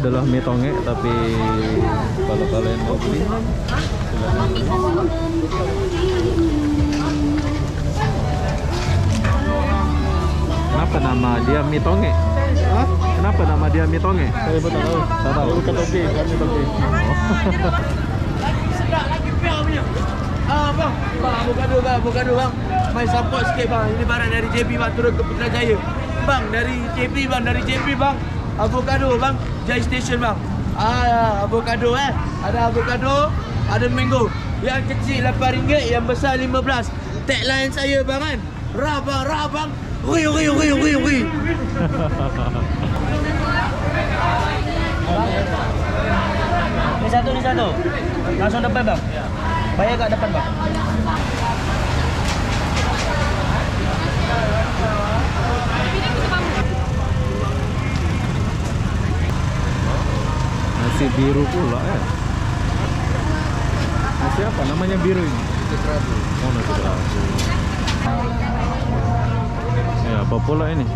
adalah mie tonge, tapi kalau kalian mau beli silakan. Kenapa nama dia mie tonge? Hah? Kenapa nama dia mie tonge? Saya pun tak tahu. Tak tahu. Bukan toge, kami toge. Sedap lagi piau punya. Bang, avocado bang. Main support sikit bang. Ini barang dari JB bang, turun ke Putrajaya. Bang, dari JB bang. Avocado bang, Jai Station bang. Avocado Ada avocado, ada mango. Yang kecil RM8, yang besar RM15. Tagline saya bang kan. Rah bang. Ui. Ni satu. Langsung depan bang. Bayar kat depan bang. Nasi biru pula ya. Nasi apa namanya biru ini? Kerabu. Oh, nasi kerabu. Ya, apa pula ini?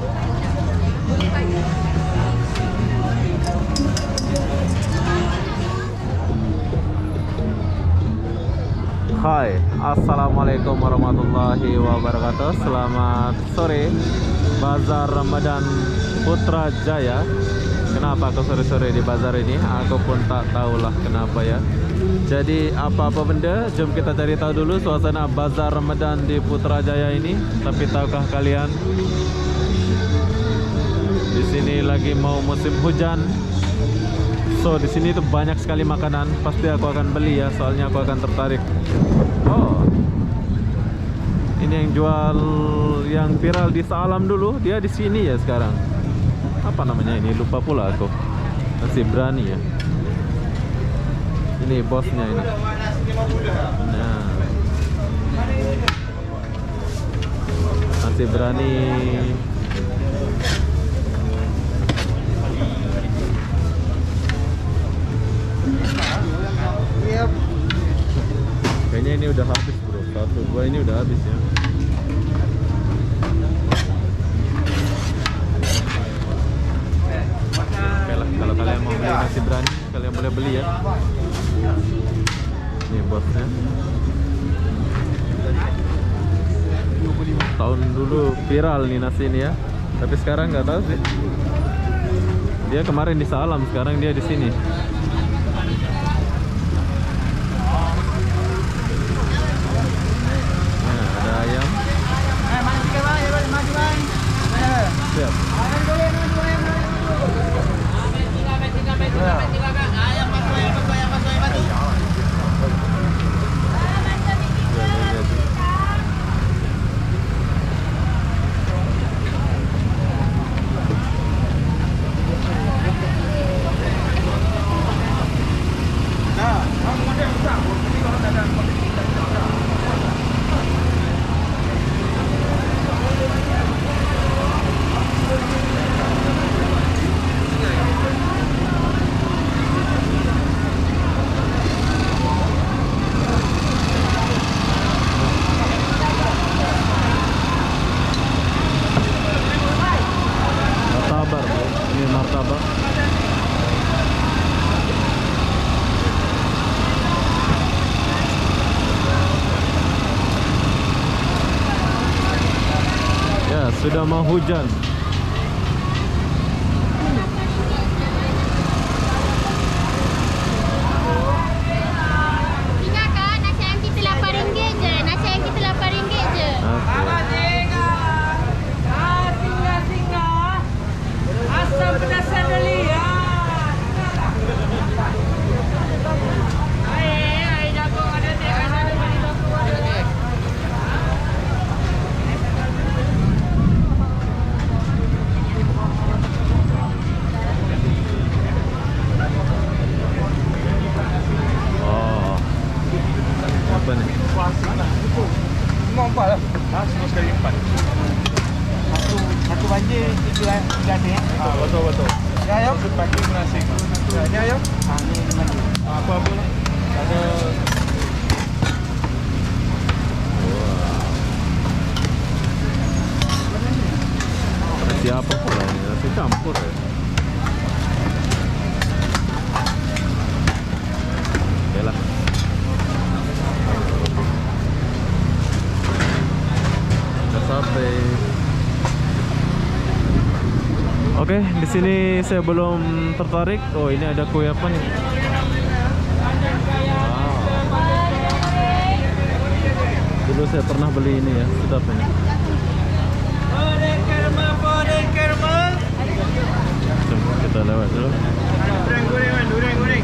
Hai, assalamualaikum warahmatullahi wabarakatuh. Selamat sore, Bazar Ramadan Putrajaya. Kenapa aku sore-sore di bazar ini? Aku pun tak tahulah kenapa ya. Jadi apa-apa benda, jom kita cari tahu dulu suasana bazar Ramadan di Putrajaya ini. Tapi tahukah kalian, di sini lagi mau musim hujan. So di sini tuh banyak sekali makanan. Pasti aku akan beli ya, soalnya aku akan tertarik. Oh, ini yang jual, yang viral di Salam dulu, dia di sini ya sekarang. Apa namanya ini? Lupa pula aku. Nasi berani ya. Ini bosnya ini. Nah, nasi berani. Kayaknya ini udah habis bro. Satu dua ini udah habis ya. Oke lah, kalau kalian mau beli nasi berani, kalian boleh beli ya. Ini bosnya. Tahun dulu viral nih nasi ini ya. Tapi sekarang nggak tahu sih. Dia kemarin di Salam, sekarang dia di sini. Ayam. Siap. Martabak. Ya, sudah mau hujan. Ingat kan, nasi ayam kita RM8 je. Nasi ayam kita RM8 je. Asam pedasan dali ya. Oh, apa nih? Semua empat lah. Semua sekali 4. Satu banjir 3 ni. Betul. Ya ayam. Pagi nasi. Ya, ni ayam. Ni mana? Apa-apa lah. Ada Nasi apa pula ini? Nasi campur ya? Oke, di sini saya belum tertarik. Oh, ini ada kue apa nih? Wow. Dulu saya pernah beli ini ya, sedap ini. Coba kita lewat dulu. Goreng.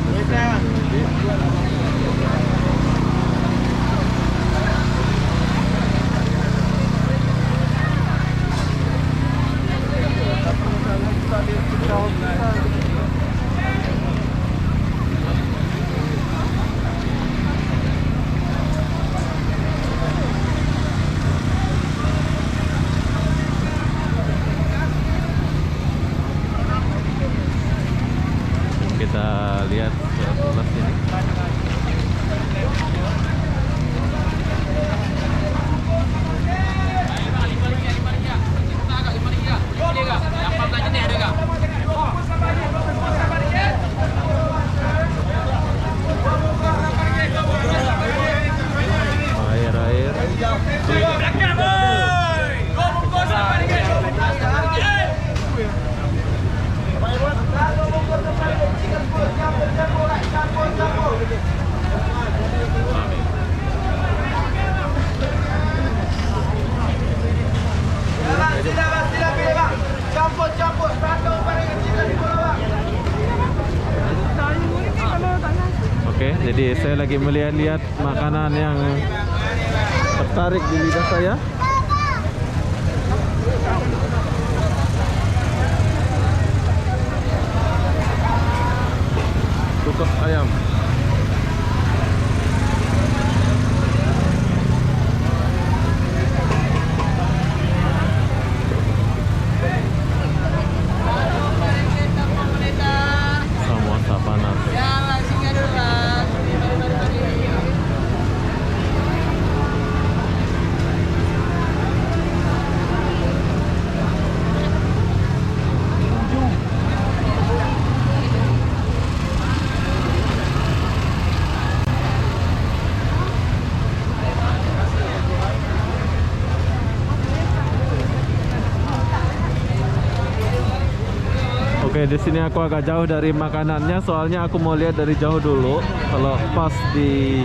Kita lihat sebelah sini. Air. Campur 100 barang kecil di bawah. Oke, jadi saya lagi melihat-lihat makanan yang tertarik di lidah saya. Tukuk ayam. Samosa panas. Oke, di sini aku agak jauh dari makanannya, soalnya aku mau lihat dari jauh dulu. Kalau pas di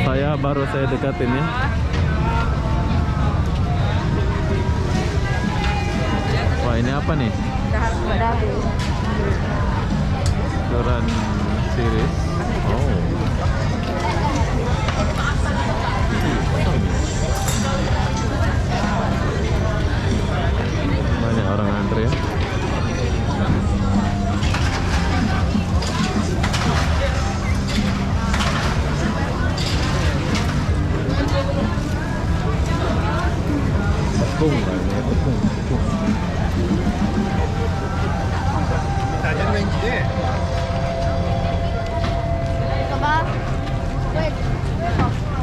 saya baru saya dekatin ya. Wah, ini apa nih? Durian series. Oh. Banyak orang antri ya. Tepung.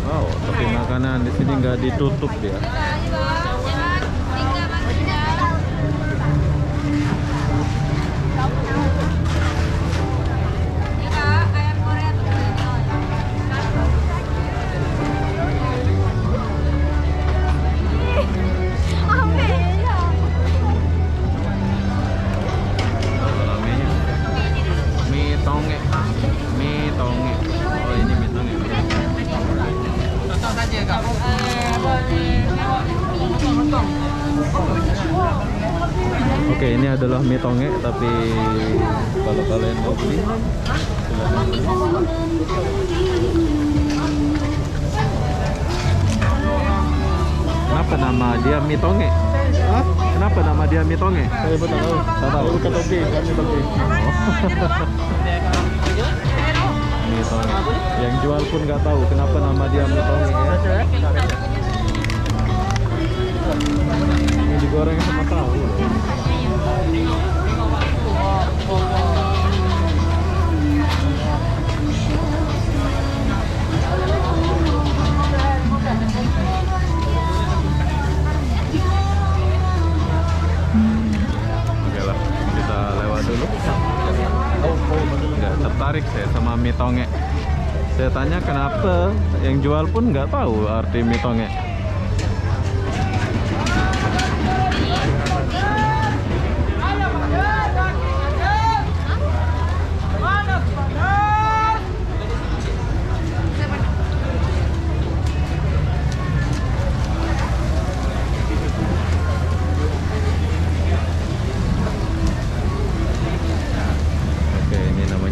Wow, tapi makanan di sini nggak ditutup dia. Oke, ini adalah mie tonge, tapi kalau kalian mau beli silakan beli. Kenapa nama dia mie tonge? Hah? Kenapa nama dia mie tonge? Saya betul tahu. Tahu bukan toge, kan mie tonge. Mie tonge. Yang jual pun nggak tahu kenapa nama dia mie tonge ya. Ini digoreng sama tahu. Oke lah, kita lewat dulu. Nggak tertarik saya sama mie tonge. Saya tanya kenapa, yang jual pun nggak tahu arti mie tonge.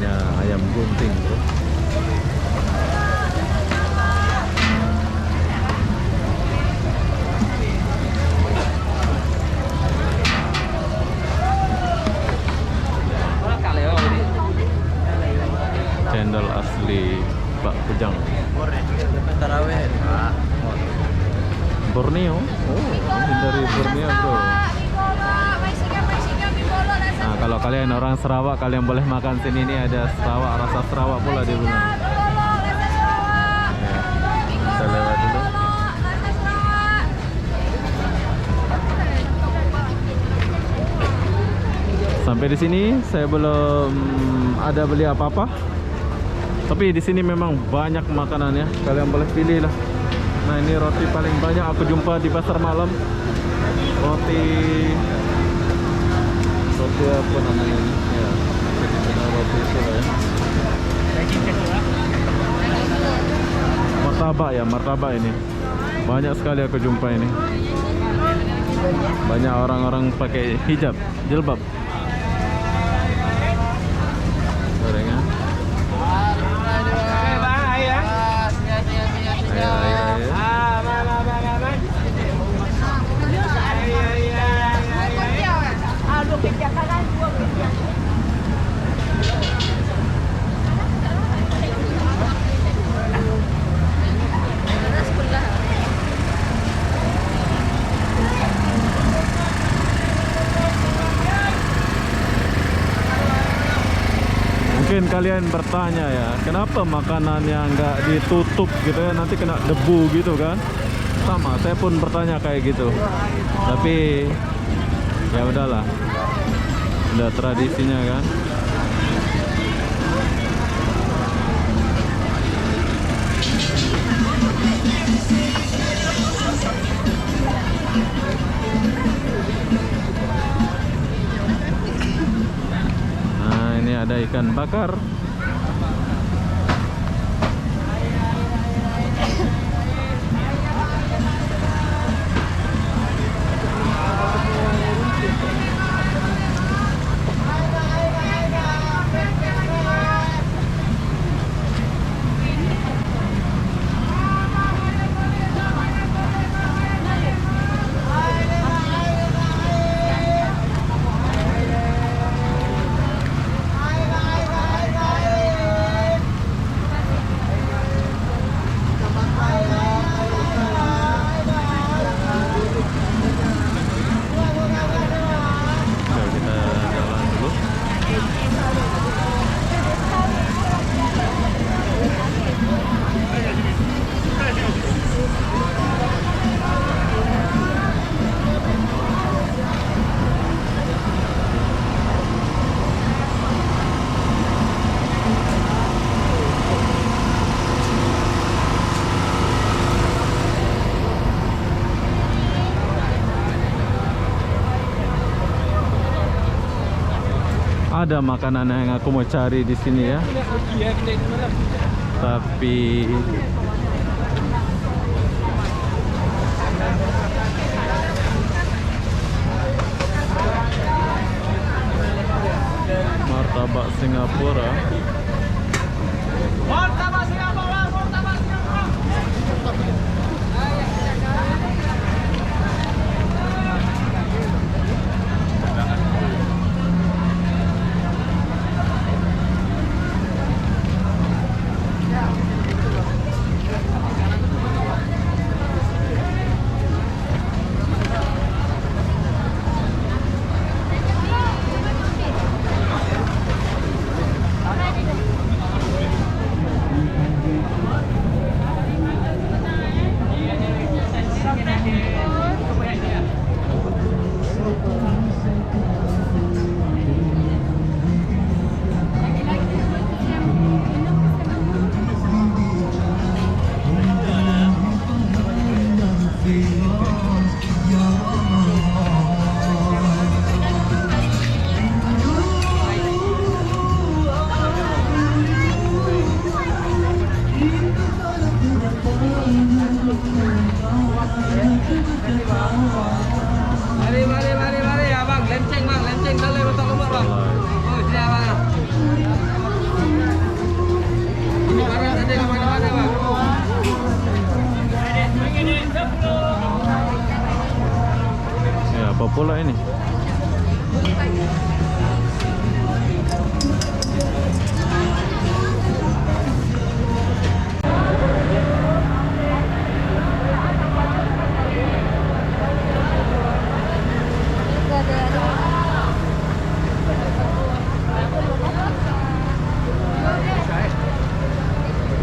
namanya ayam gunting, bro. Cendol asli Pak Kujang. Tarawih. Borneo. Oh, ini dari Borneo, bro. Nah, kalau kalian orang Sarawak, kalian boleh makan sini. Ini ada Sarawak, rasa Sarawak pula di bulan. Ya, kita lewat dulu. Sampai di sini saya belum ada beli apa-apa. Tapi di sini memang banyak makanan ya. Kalian boleh pilih lah. Nah, ini roti paling banyak aku jumpa di pasar malam. Roti apa namanya ini? Ya, roti itu lah ya. Martabak ya, martabak ini. Banyak sekali aku jumpa ini. Banyak orang-orang pakai hijab, jilbab. Gorengan. Mungkin kalian bertanya ya, kenapa makanannya nggak ditutup gitu ya, nanti kena debu gitu kan? Sama, saya pun bertanya kayak gitu. Tapi ya udahlah, udah tradisinya kan. Nah, ini ada ikan bakar. Ada makanan yang aku mau cari di sini ya. Tapi martabak Singapura. Martabak Singapura, martabak Singapura. Apa pula ini?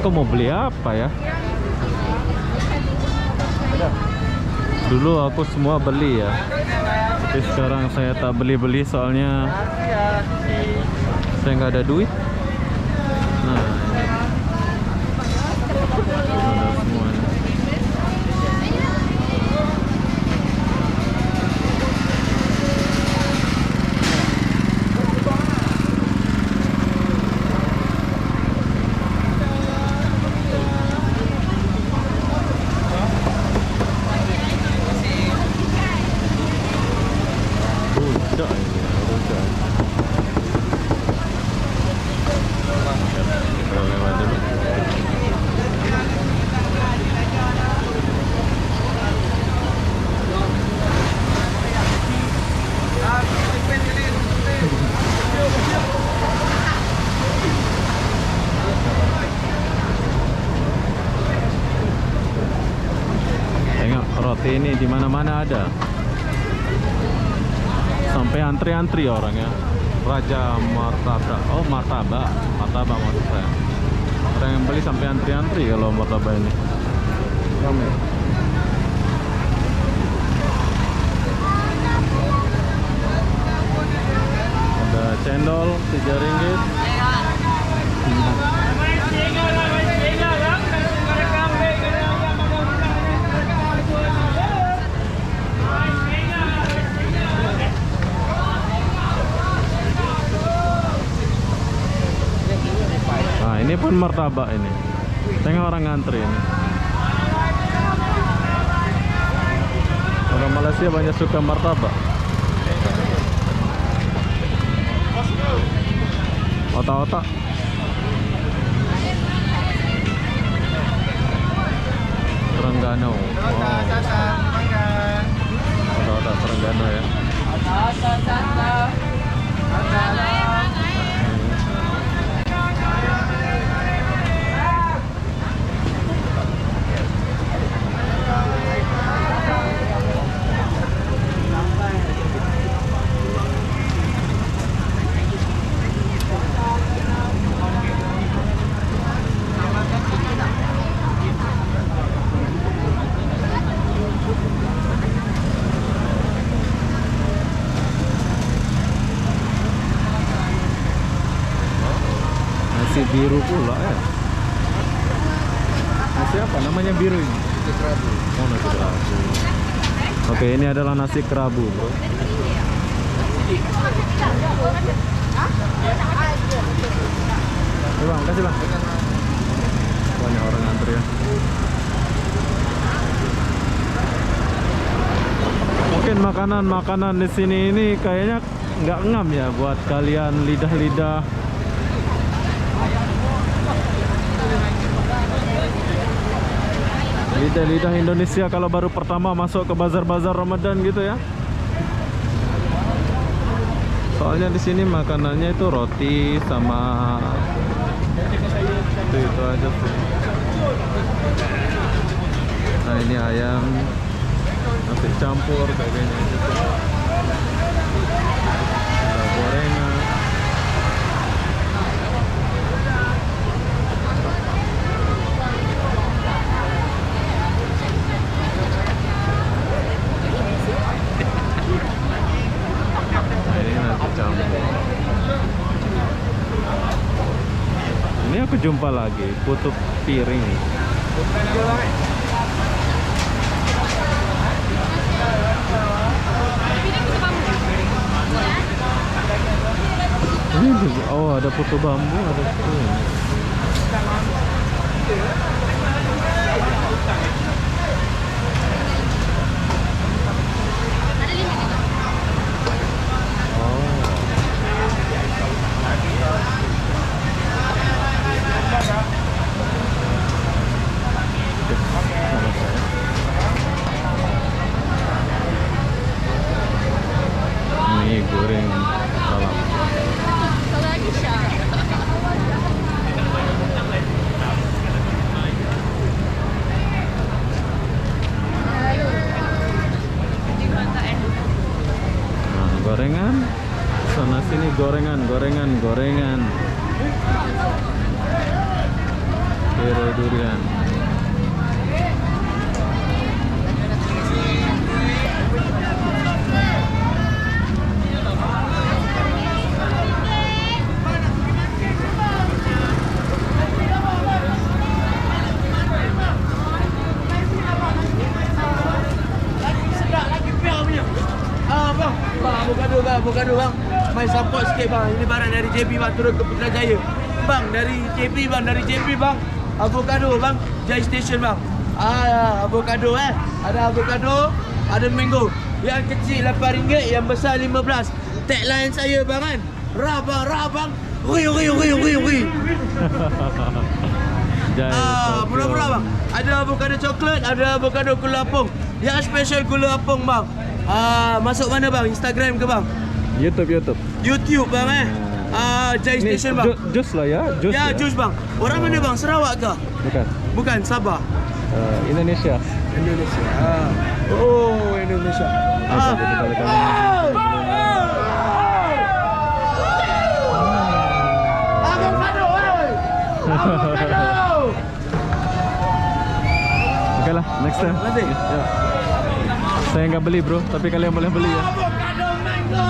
Kau mau beli apa ya? Dulu aku semua beli ya, tapi sekarang saya tak beli-beli soalnya saya nggak ada duit. Nah, ini ada semuanya. Rujak ini, rujak. Kita lewat dulu. Tengok roti ini di mana-mana ada. Sampai antri-antri orangnya. Raja martabak. Oh, martabak. Martabak maksud saya. Orang yang beli sampai antri-antri kalau martabak ini. Ramai. Ada cendol 3 ringgit. Nah, ini pun martabak ini. Tengok orang ngantri ini. Orang Malaysia banyak suka martabak. Otak-otak. Terengganu. Wow. Otak-otak Terengganu ya. Nasi biru pula ya. Nasi apa namanya biru ini? Nasi kerabu. Oh, nasi kerabu. Oke, ini adalah nasi kerabu, bro. Ayo bang, kasih bang. Banyak orang antri ya. Mungkin makanan-makanan di sini ini kayaknya nggak ngam ya buat kalian lidah-lidah. Lidah-lidah Indonesia kalau baru pertama masuk ke bazar-bazar Ramadan gitu ya. Soalnya di sini makanannya itu roti sama itu aja sih. Nah, ini ayam, nasi campur kayak gini aja sih. Ada gorengan. Ini aku jumpa lagi putu piring. Ini oh, ada putu bambu, ada putu. gorengan. Kere durian. Avocado bang. Mai support sikit bang. Ini barang dari JB bang, turun ke Putrajaya. Bang, dari JB bang. Avocado bang, Jai Station bang. Avocado Ada avocado, ada mango. Yang kecil RM8, yang besar RM15. Tagline saya bang kan. Ra bang. Ui. Murah-murah bang. Ada avocado coklat, ada avocado gula apung. Yang special gula apung bang. Masuk mana bang? Instagram ke bang? YouTube bang Jai Station bang. Jus lah ya, jus. Ya, jus bang. Orang mana bang? Sarawak ke? Bukan, Sabah. Indonesia. Oh, Indonesia. Avocado. Oke lah, next time. Nanti. Ya. Saya nggak beli bro, tapi kalian boleh beli ya. Avocado, mango.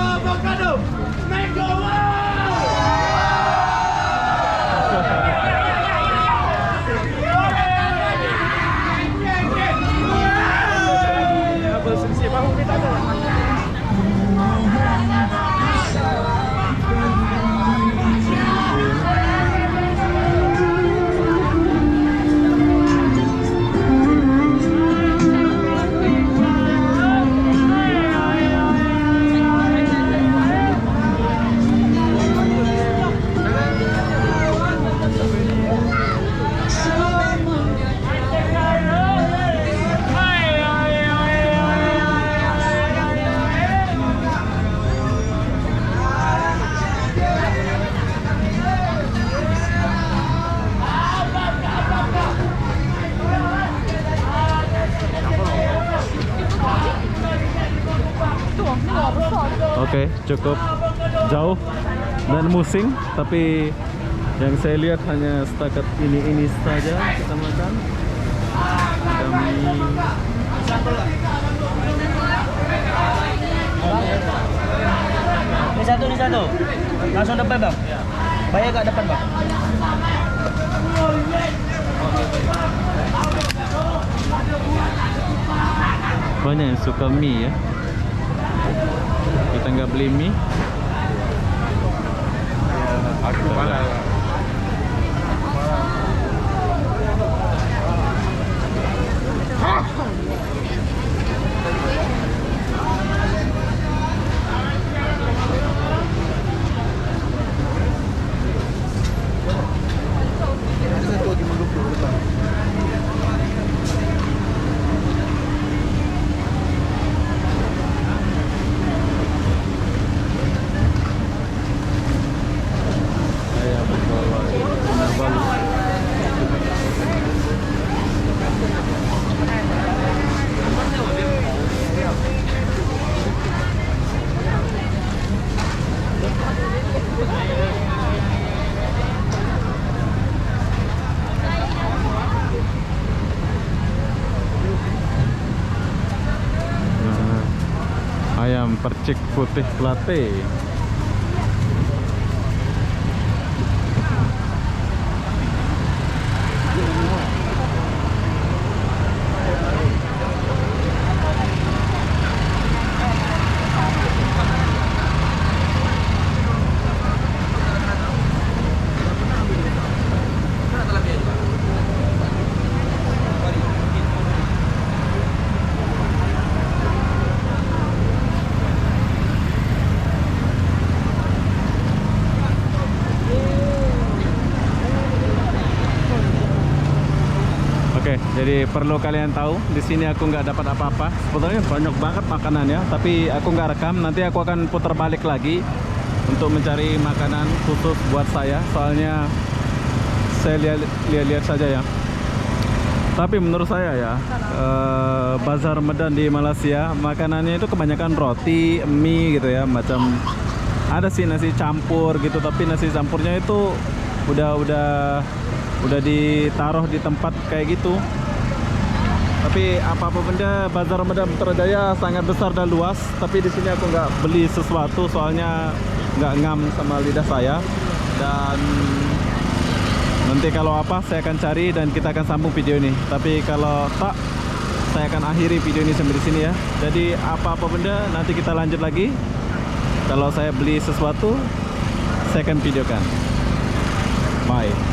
Oke, cukup jauh dan musing, tapi yang saya lihat hanya setakat ini saja kita makan. Kami Ini satu. Langsung depan bang. Bayar kat depan bang. banyak yang suka mie ya. Kita nggak beli mie. Aku malas. Ayam percik putih latte. Oke, jadi perlu kalian tahu, di sini aku nggak dapat apa-apa. Sebetulnya banyak banget makanannya, tapi aku nggak rekam. Nanti aku akan putar balik lagi untuk mencari makanan khusus buat saya. Soalnya saya lihat saja ya. Tapi menurut saya ya, Bazar Medan di Malaysia makanannya itu kebanyakan roti, mie gitu ya, macam Ada sih nasi campur gitu, tapi nasi campurnya itu udah ditaruh di tempat kayak gitu. Tapi apa-apa benda Bazar Ramadan Putrajaya sangat besar dan luas. Tapi di sini aku nggak beli sesuatu soalnya nggak ngam sama lidah saya. Dan nanti kalau apa saya akan cari dan kita akan sambung video ini. Tapi kalau tak, saya akan akhiri video ini sampai di sini ya. Jadi apa-apa benda nanti kita lanjut lagi. Kalau saya beli sesuatu, saya akan videokan. Bye.